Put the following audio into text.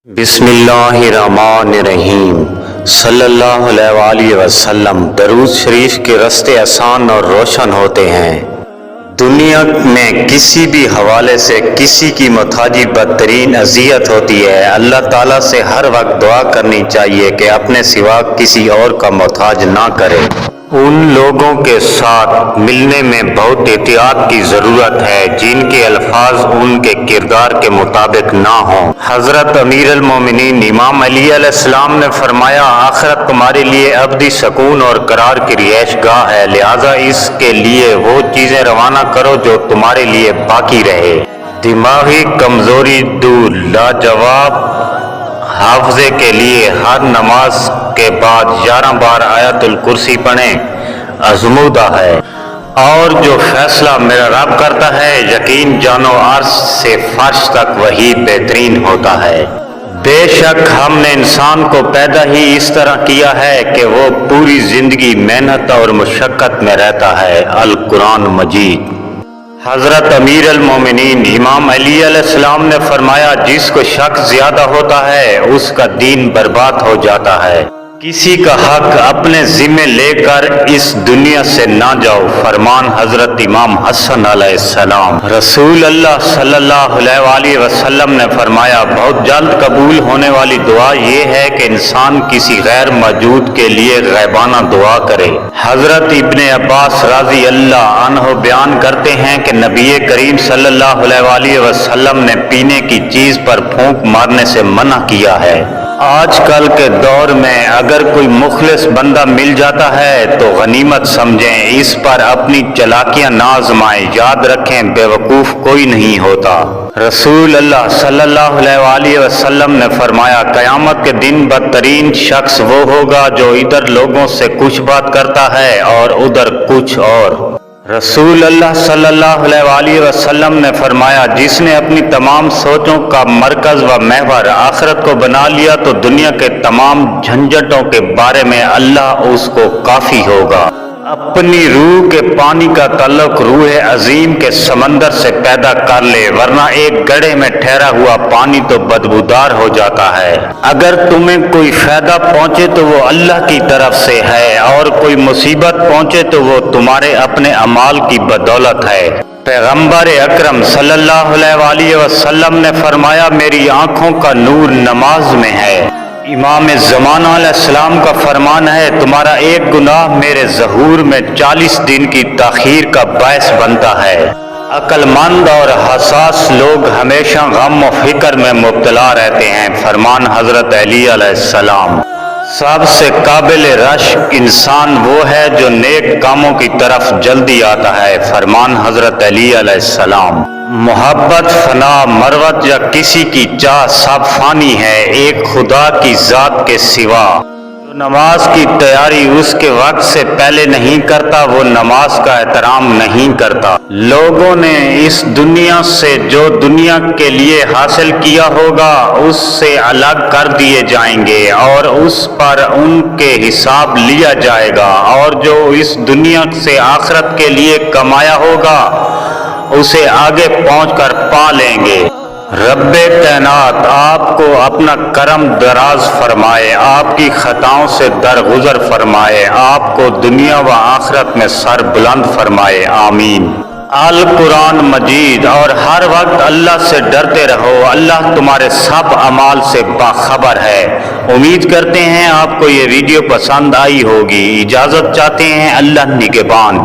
بسم اللہ الرحمن الرحیم صلی اللہ علیہ وآلہ وسلم۔ درود شریف کے راستے آسان اور روشن ہوتے ہیں۔ دنیا میں کسی بھی حوالے سے کسی کی محتاجی بدترین اذیت ہوتی ہے۔ اللہ تعالیٰ سے ہر وقت دعا کرنی چاہیے کہ اپنے سوا کسی اور کا محتاج نہ کرے۔ ان لوگوں کے ساتھ ملنے میں بہت احتیاط کی ضرورت ہے جن کے الفاظ ان کے کردار کے مطابق نہ ہوں۔ حضرت امیر المومنین امام علی علیہ السلام نے فرمایا، آخرت تمہارے لیے ابدی سکون اور قرار کی رہائش گاہ ہے، لہذا اس کے لیے وہ چیزیں روانہ کرو جو تمہارے لیے باقی رہے۔ دماغی کمزوری دور۔ لاجواب حافظے کے لیے ہر نماز کے بعد 11 بار آیت الکرسی پڑھیں، آزمودہ ہے۔ اور جو فیصلہ میرا رب کرتا ہے، یقین جانو عرش سے فرش تک وہی بہترین ہوتا ہے۔ بے شک ہم نے انسان کو پیدا ہی اس طرح کیا ہے کہ وہ پوری زندگی محنت اور مشقت میں رہتا ہے۔ القرآن مجید۔ حضرت امیر المومنین امام علی علیہ السلام نے فرمایا، جس کو شک زیادہ ہوتا ہے اس کا دین برباد ہو جاتا ہے۔ کسی کا حق اپنے ذمہ لے کر اس دنیا سے نہ جاؤ۔ فرمان حضرت امام حسن علیہ السلام۔ رسول اللہ صلی اللہ علیہ وآلہ وسلم نے فرمایا، بہت جلد قبول ہونے والی دعا یہ ہے کہ انسان کسی غیر موجود کے لیے غیبانہ دعا کرے۔ حضرت ابن عباس رضی اللہ عنہ بیان کرتے ہیں کہ نبی کریم صلی اللہ علیہ وآلہ وسلم نے پینے کی چیز پر پھونک مارنے سے منع کیا ہے۔ آج کل کے دور میں اگر کوئی مخلص بندہ مل جاتا ہے تو غنیمت سمجھیں، اس پر اپنی چالاکیاں نہ آزمائیں۔ یاد رکھیں، بے وقوف کوئی نہیں ہوتا۔ رسول اللہ صلی اللہ علیہ وآلہ وسلم نے فرمایا، قیامت کے دن بدترین شخص وہ ہوگا جو ادھر لوگوں سے کچھ بات کرتا ہے اور ادھر کچھ اور۔ رسول اللہ صلی اللہ علیہ وآلہ وسلم نے فرمایا، جس نے اپنی تمام سوچوں کا مرکز و محور آخرت کو بنا لیا تو دنیا کے تمام جھنجھٹوں کے بارے میں اللہ اس کو کافی ہوگا۔ اپنی روح کے پانی کا تعلق روح عظیم کے سمندر سے پیدا کر لے، ورنہ ایک گڑھے میں ٹھہرا ہوا پانی تو بدبودار ہو جاتا ہے۔ اگر تمہیں کوئی فائدہ پہنچے تو وہ اللہ کی طرف سے ہے، اور کوئی مصیبت پہنچے تو وہ تمہارے اپنے اعمال کی بدولت ہے۔ پیغمبر اکرم صلی اللہ علیہ وآلہ وسلم نے فرمایا، میری آنکھوں کا نور نماز میں ہے۔ امام زمانہ علیہ السلام کا فرمان ہے، تمہارا ایک گناہ میرے ظہور میں 40 دن کی تاخیر کا باعث بنتا ہے۔ عقل مند اور حساس لوگ ہمیشہ غم و فکر میں مبتلا رہتے ہیں۔ فرمان حضرت علی علیہ السلام۔ سب سے قابل رشک انسان وہ ہے جو نیک کاموں کی طرف جلدی آتا ہے۔ فرمان حضرت علی علیہ السلام۔ محبت فنا، مروت یا کسی کی چاہ سب فانی ہے، ایک خدا کی ذات کے سوا۔ جو نماز کی تیاری اس کے وقت سے پہلے نہیں کرتا وہ نماز کا احترام نہیں کرتا۔ لوگوں نے اس دنیا سے جو دنیا کے لیے حاصل کیا ہوگا اس سے الگ کر دیے جائیں گے اور اس پر ان کے حساب لیا جائے گا، اور جو اس دنیا سے آخرت کے لیے کمایا ہوگا اسے آگے پہنچ کر پا لیں گے۔ رب کائنات آپ کو اپنا کرم دراز فرمائے، آپ کی خطاؤں سے درگزر فرمائے، آپ کو دنیا و آخرت میں سر بلند فرمائے، آمین۔ القرآن مجید۔ اور ہر وقت اللہ سے ڈرتے رہو، اللہ تمہارے سب اعمال سے باخبر ہے۔ امید کرتے ہیں آپ کو یہ ویڈیو پسند آئی ہوگی۔ اجازت چاہتے ہیں، اللہ نگہبان۔